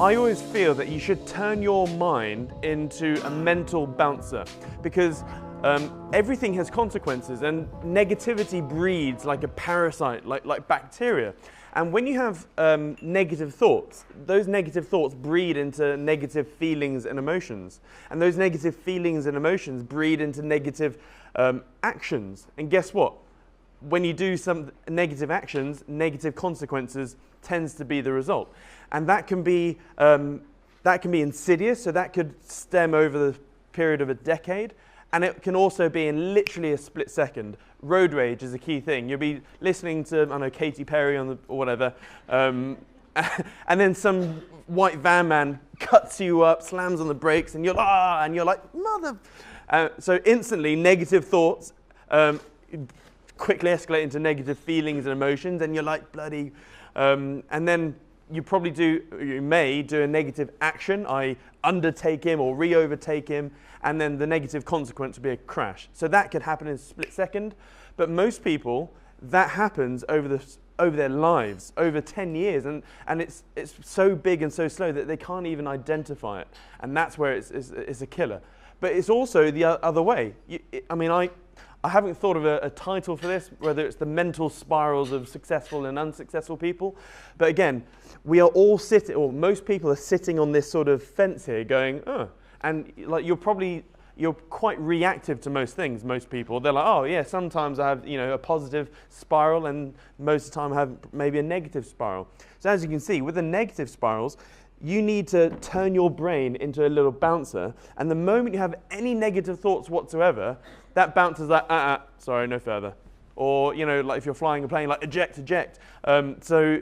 I always feel that you should turn your mind into a mental bouncer, because everything has consequences, and negativity breeds like a parasite, like bacteria. And when you have negative thoughts, those negative thoughts breed into negative feelings and emotions. And those negative feelings and emotions breed into negative actions. And guess what? When you do some negative actions, negative consequences tends to be the result. And that can be insidious, so that could stem over the period of a decade. And it can also be in literally a split second. Road rage is a key thing. You'll be listening to, I don't know, Katy Perry or whatever, and then some white van man cuts you up, slams on the brakes, and you're like, mother. So instantly, negative thoughts quickly escalate into negative feelings and emotions, and you're like, bloody. And then you may do a negative action, i.e. undertake him or re-overtake him, and then the negative consequence would be a crash. So that could happen in a split second, but most people, that happens over their lives, over 10 years, and it's so big and so slow that they can't even identify it, and that's where it's a killer. But it's also the other way. I haven't thought of a title for this, whether it's the mental spirals of successful and unsuccessful people. But again, we are all sitting, or most people are sitting on this sort of fence here going, oh. And like you're quite reactive to most things, most people. They're like, oh yeah, sometimes I have a positive spiral, and most of the time I have maybe a negative spiral. So as you can see, with the negative spirals, you need to turn your brain into a little bouncer, and the moment you have any negative thoughts whatsoever, that bouncer's like, sorry, no further. Or, like if you're flying a plane, like eject, eject. So,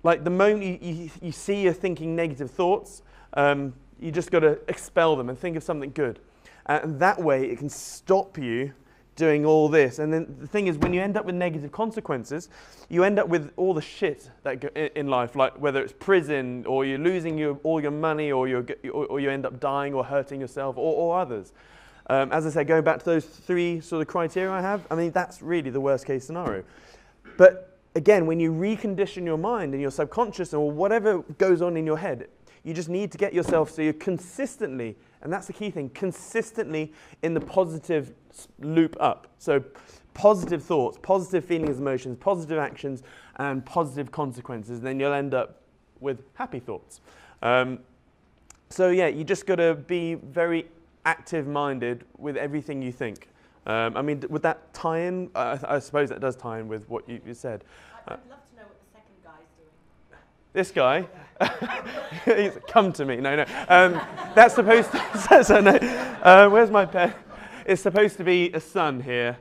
like the moment you see you're thinking negative thoughts, you just got to expel them and think of something good. And that way it can stop you doing all this. And then the thing is, when you end up with negative consequences, you end up with all the shit that in life, like whether it's prison, or you're losing all your money, or you end up dying or hurting yourself or others. As I said, going back to those three sort of criteria I have, that's really the worst case scenario. But again, when you recondition your mind and your subconscious or whatever goes on in your head, you just need to get yourself so you're consistently, and that's the key thing, consistently in the positive loop up. So positive thoughts, positive feelings, emotions, positive actions, and positive consequences. Then you'll end up with happy thoughts. So yeah, you just got to be very active-minded with everything you think. Would that tie in? I suppose that does tie in with what you said. I'd love to know what the second guy's doing. This guy, he's come to me. No. That's supposed to. So no. Where's my pen? It's supposed to be a sun here,